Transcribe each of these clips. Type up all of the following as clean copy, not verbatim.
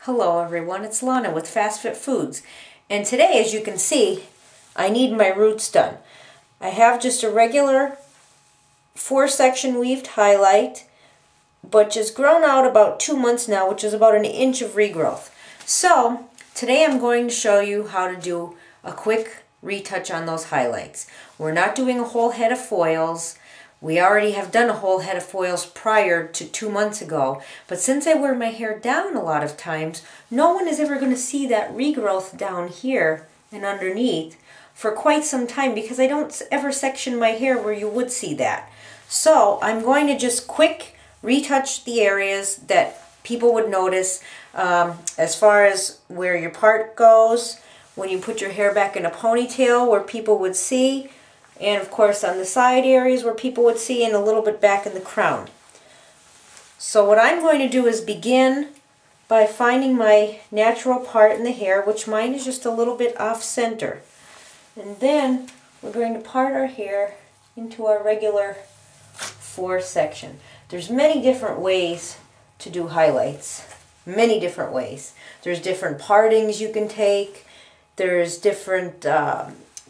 Hello everyone, it's Lana with Fast Fit Foods, and today, as you can see, I need my roots done. I have just a regular 4-section weaved highlight, but just grown out about 2 months now, which is about 1 inch of regrowth. So today I'm going to show you how to do a quick retouch on those highlights. We're not doing a whole head of foils. We already have done a whole head of foils prior to 2 months ago, but since I wear my hair down a lot of times, no one is ever going to see that regrowth down here and underneath for quite some time because I don't ever section my hair where you would see that. So I'm going to just quick retouch the areas that people would notice as far as where your part goes, when you put your hair back in a ponytail where people would see, and of course on the side areas where people would see, and a little bit back in the crown. So what I'm going to do is begin by finding my natural part in the hair, which mine is just a little bit off center. And then we're going to part our hair into our regular 4-section. There's many different ways to do highlights. Many different ways. There's different partings you can take. There's different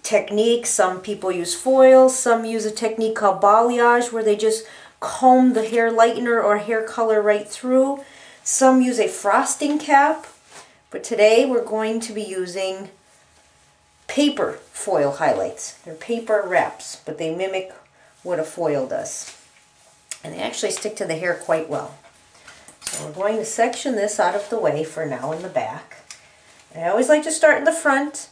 techniques. Some people use foils, some use a technique called balayage where they just comb the hair lightener or hair color right through. Some use a frosting cap, but today we're going to be using paper foil highlights. They're paper wraps, but they mimic what a foil does. And they actually stick to the hair quite well. So we're going to section this out of the way for now in the back. And I always like to start in the front,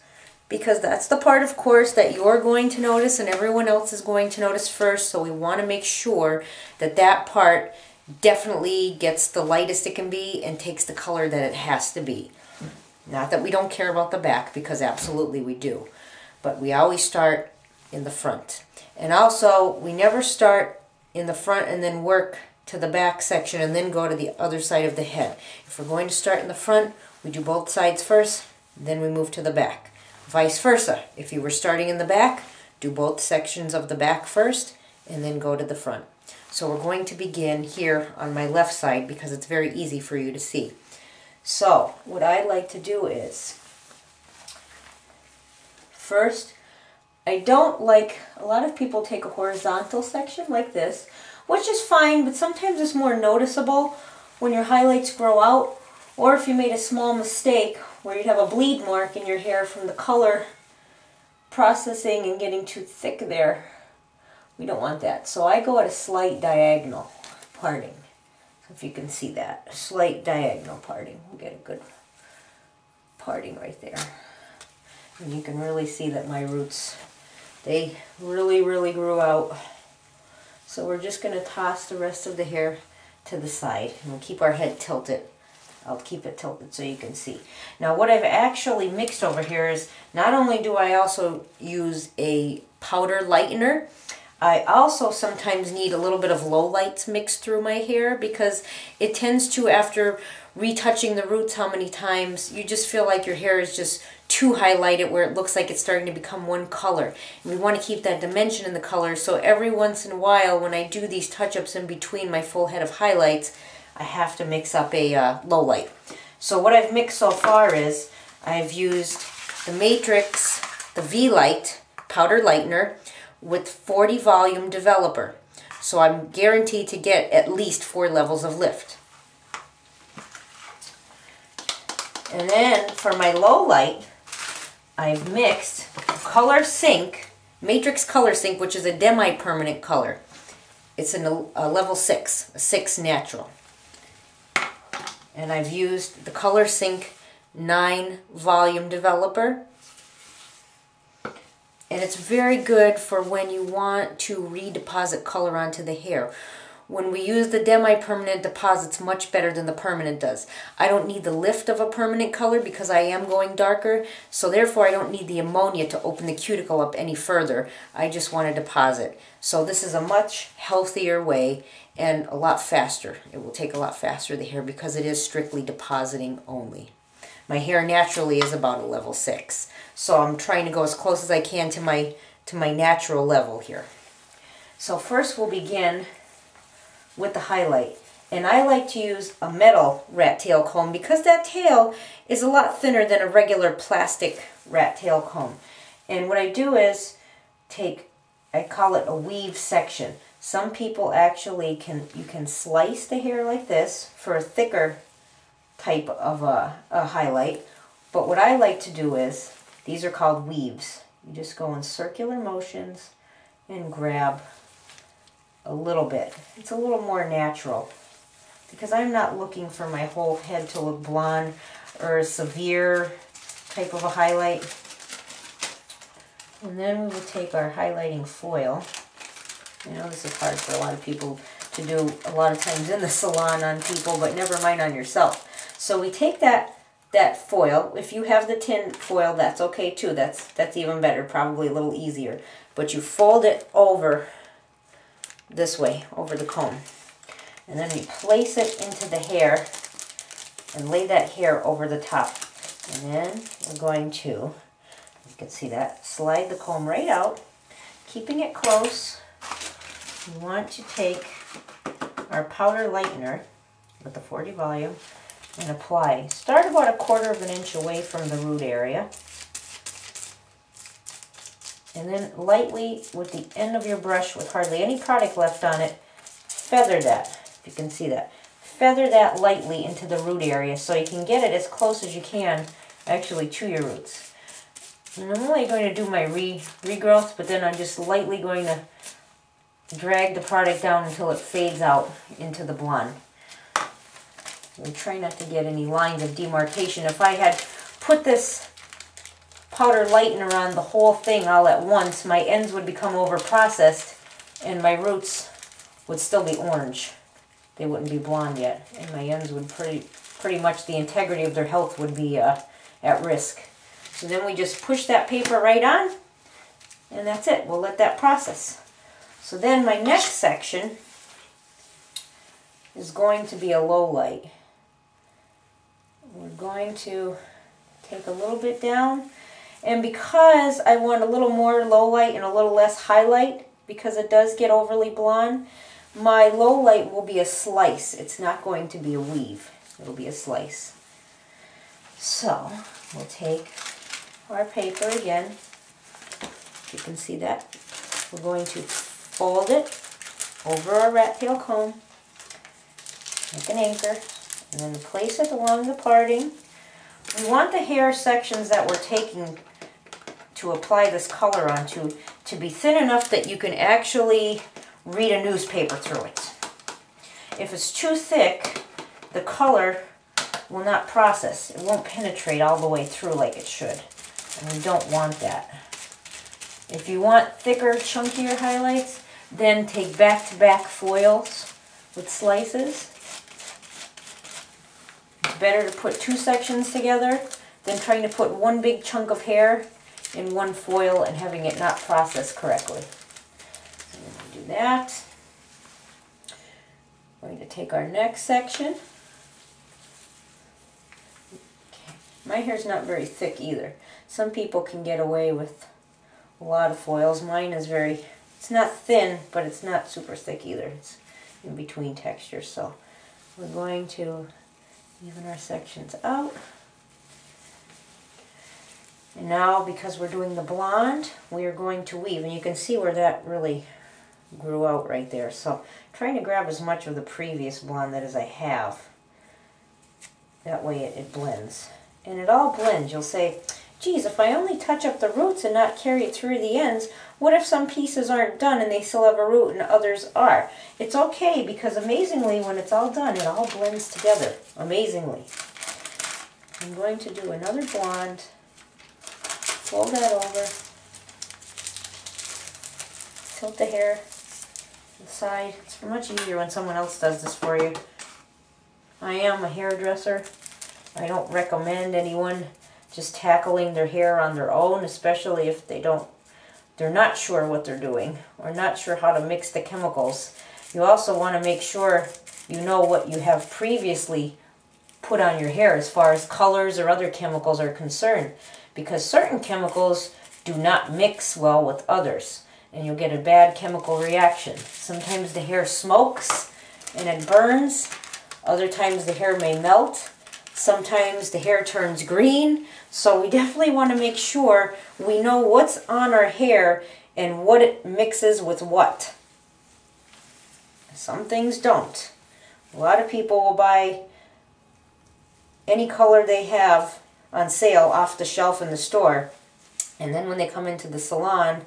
because that's the part, of course, that you're going to notice and everyone else is going to notice first. So we want to make sure that that part definitely gets the lightest it can be and takes the color that it has to be. Not that we don't care about the back, because absolutely we do. But we always start in the front. And also, we never start in the front and then work to the back section and then go to the other side of the head. If we're going to start in the front, we do both sides first, then we move to the back. Vice versa. If you were starting in the back, do both sections of the back first and then go to the front. So we're going to begin here on my left side because it's very easy for you to see. So what I like to do is, first, I don't like, a lot of people take a horizontal section like this, which is fine, but sometimes it's more noticeable when your highlights grow out, or if you made a small mistake where you'd have a bleed mark in your hair from the color processing and getting too thick there. We don't want that. So I go at a slight diagonal parting. So if you can see that, a slight diagonal parting. We'll get a good parting right there. And you can really see that my roots, they really grew out. So we're just going to toss the rest of the hair to the side and we'll keep our head tilted. I'll keep it tilted so you can see. Now what I've actually mixed over here is, not only do I also use a powder lightener, I also sometimes need a little bit of lowlights mixed through my hair, because it tends to, after retouching the roots how many times, you just feel like your hair is just too highlighted where it looks like it's starting to become one color. And we want to keep that dimension in the color, so every once in a while when I do these touch-ups in between my full head of highlights, I have to mix up a low light. So what I've mixed so far is, I've used the Matrix, the V-Light powder lightener with 40 volume developer. So I'm guaranteed to get at least 4 levels of lift. And then for my low light, I've mixed Color Sync, Matrix Color Sync, which is a demi-permanent color. It's a level 6, a 6 natural. And I've used the Color Sync 9 volume developer. And it's very good for when you want to redeposit color onto the hair. When we use the demi-permanent, deposits much better than the permanent does. I don't need the lift of a permanent color because I am going darker, so therefore I don't need the ammonia to open the cuticle up any further. I just want to deposit. So this is a much healthier way and a lot faster. It will take a lot faster the hair because it is strictly depositing only. My hair naturally is about a level 6, so I'm trying to go as close as I can to my natural level here. So first we'll begin with the highlight. And I like to use a metal rat tail comb because that tail is a lot thinner than a regular plastic rat tail comb. And what I do is I call it a weave section. Some people actually you can slice the hair like this for a thicker type of a highlight. But what I like to do is, these are called weaves. You just go in circular motions and grab a little bit. It's a little more natural because I'm not looking for my whole head to look blonde or a severe type of a highlight. And then we will take our highlighting foil. I know this is hard for a lot of people to do a lot of times in the salon on people, but never mind on yourself. So we take that foil. If you have the tin foil, that's okay too. That's even better, probably a little easier. But you fold it over this way, over the comb. And then you place it into the hair and lay that hair over the top. And then we're going to, you can see that, slide the comb right out, keeping it close. We want to take our powder lightener with the 40 volume and apply. Start about 1/4 of an inch away from the root area. And then lightly with the end of your brush with hardly any product left on it, feather that, if you can see that. Feather that lightly into the root area so you can get it as close as you can actually to your roots. And I'm only going to do my regrowth, but then I'm just lightly going to drag the product down until it fades out into the blonde. We try not to get any lines of demarcation. If I had put this powder lightener on the whole thing all at once, my ends would become over-processed and my roots would still be orange. They wouldn't be blonde yet, and my ends would pretty much the integrity of their health would be at risk. So then we just push that paper right on, and that's it. We'll let that process. So then my next section is going to be a low light. We're going to take a little bit down, and because I want a little more low light and a little less highlight, because it does get overly blonde, my low light will be a slice. It's not going to be a weave. It'll be a slice. So we'll take our paper again. You can see that. We're going to fold it over our rat tail comb, make an anchor, and then place it along the parting. We want the hair sections that we're taking to apply this color onto to be thin enough that you can actually read a newspaper through it. If it's too thick, the color will not process. It won't penetrate all the way through like it should, and we don't want that. If you want thicker, chunkier highlights, then take back-to-back foils with slices. It's better to put two sections together than trying to put one big chunk of hair in one foil and having it not processed correctly. So we're going to do that. We're going to take our next section. Okay. My hair's not very thick either. Some people can get away with a lot of foils. Mine is it's not thin, but it's not super thick either. It's in between textures. So we're going to even our sections out. And now, because we're doing the blonde, we are going to weave. And you can see where that really grew out right there. So I'm trying to grab as much of the previous blonde that as I have. That way it blends. And it all blends. You'll say, geez, if I only touch up the roots and not carry it through the ends, what if some pieces aren't done and they still have a root and others are? It's okay, because amazingly, when it's all done, it all blends together. Amazingly. I'm going to do another blonde. Fold that over. Tilt the hair to the side. It's much easier when someone else does this for you. I am a hairdresser. I don't recommend anyone just tackling their hair on their own, especially if they're not sure what they're doing or not sure how to mix the chemicals. You also want to make sure you know what you have previously put on your hair as far as colors or other chemicals are concerned, because certain chemicals do not mix well with others and you'll get a bad chemical reaction. Sometimes the hair smokes and it burns Other times the hair may melt. Sometimes the hair turns green. So we definitely want to make sure we know what's on our hair and what it mixes with what. Some things don't. A lot of people will buy any color they have on sale off the shelf in the store, and then when they come into the salon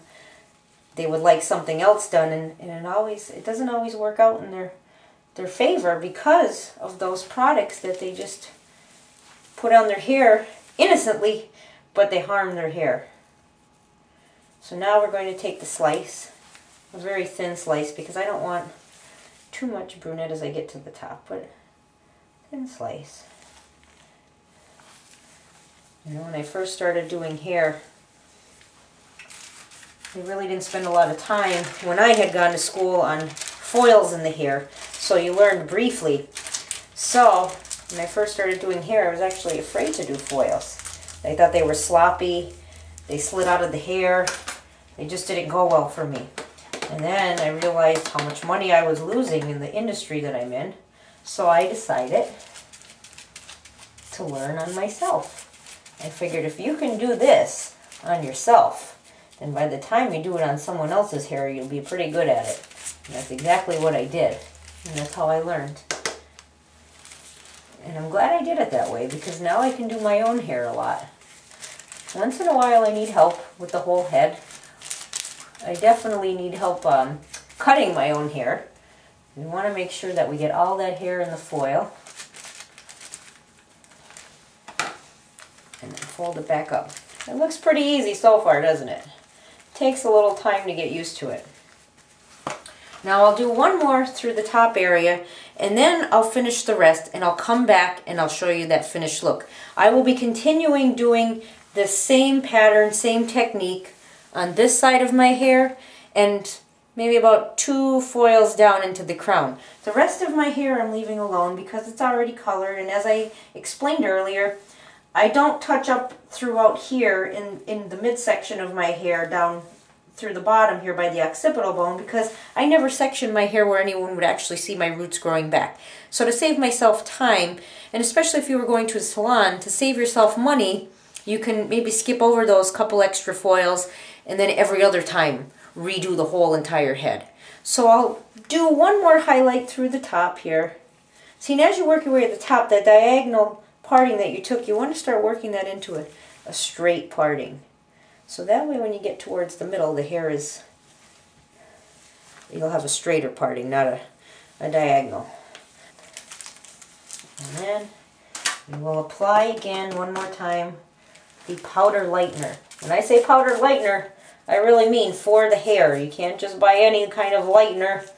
they would like something else done, and it doesn't always work out in their favor because of those products that they just put on their hair innocently, but they harm their hair. So now we're going to take the slice, a very thin slice, because I don't want too much brunette as I get to the top, but thin slice. You know, when I first started doing hair, I really didn't spend a lot of time when I had gone to school on foils in the hair, so you learned briefly. So when I first started doing hair, I was actually afraid to do foils. I thought they were sloppy, they slid out of the hair, they just didn't go well for me. And then I realized how much money I was losing in the industry that I'm in, so I decided to learn on myself. I figured if you can do this on yourself, then by the time you do it on someone else's hair, you'll be pretty good at it. And that's exactly what I did, and that's how I learned. And I'm glad I did it that way, because now I can do my own hair a lot. Once in a while I need help with the whole head. I definitely need help cutting my own hair. We want to make sure that we get all that hair in the foil. And then fold it back up. It looks pretty easy so far, doesn't it? Takes a little time to get used to it. Now I'll do one more through the top area, and then I'll finish the rest, and I'll come back and I'll show you that finished look. I will be continuing doing the same pattern, same technique on this side of my hair, and maybe about 2 foils down into the crown. The rest of my hair I'm leaving alone because it's already colored, and as I explained earlier, I don't touch up throughout here in the midsection of my hair down through the bottom here by the occipital bone, because I never section my hair where anyone would actually see my roots growing back. So to save myself time, and especially if you were going to a salon, to save yourself money, you can maybe skip over those couple extra foils and then every other time redo the whole entire head. So I'll do one more highlight through the top here. See, and as you work your way to the top, that diagonal parting that you took, you want to start working that into a straight parting. So that way when you get towards the middle, the hair is, you'll have a straighter parting, not a diagonal. And then we will apply again one more time the powder lightener. When I say powder lightener, I really mean for the hair. You can't just buy any kind of lightener.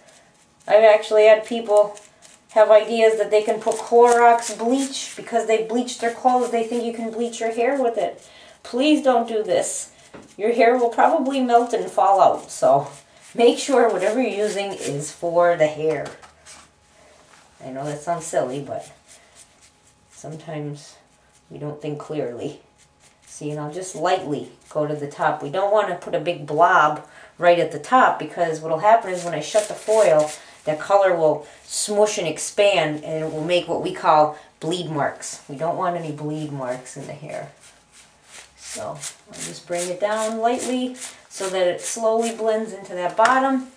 I've actually had people have ideas that they can put Clorox bleach because they bleached their clothes. They think you can bleach your hair with it. Please don't do this. Your hair will probably melt and fall out. So make sure whatever you're using is for the hair. I know that sounds silly, but sometimes we don't think clearly. See, and I'll just lightly go to the top. We don't want to put a big blob right at the top, because what will happen is when I shut the foil, that color will smush and expand, and it will make what we call bleed marks. We don't want any bleed marks in the hair. So I'll just bring it down lightly so that it slowly blends into that bottom.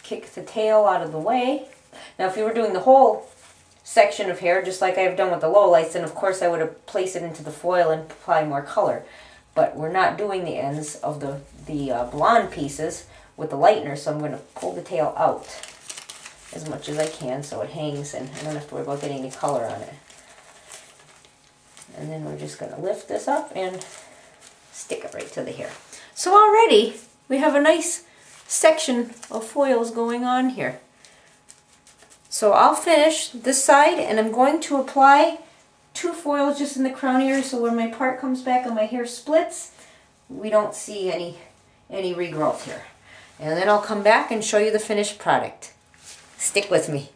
Kick the tail out of the way. Now if you were doing the whole section of hair, just like I've done with the lowlights, then of course I would have placed it into the foil and apply more color. But we're not doing the ends of the blonde pieces with the lightener, so I'm going to pull the tail out as much as I can so it hangs and I don't have to worry about getting any color on it. And then we're just going to lift this up and stick it right to the hair. So already we have a nice section of foils going on here. So I'll finish this side, and I'm going to apply 2 foils just in the crown area, so when my part comes back and my hair splits, we don't see any regrowth here. And then I'll come back and show you the finished product. Stick with me.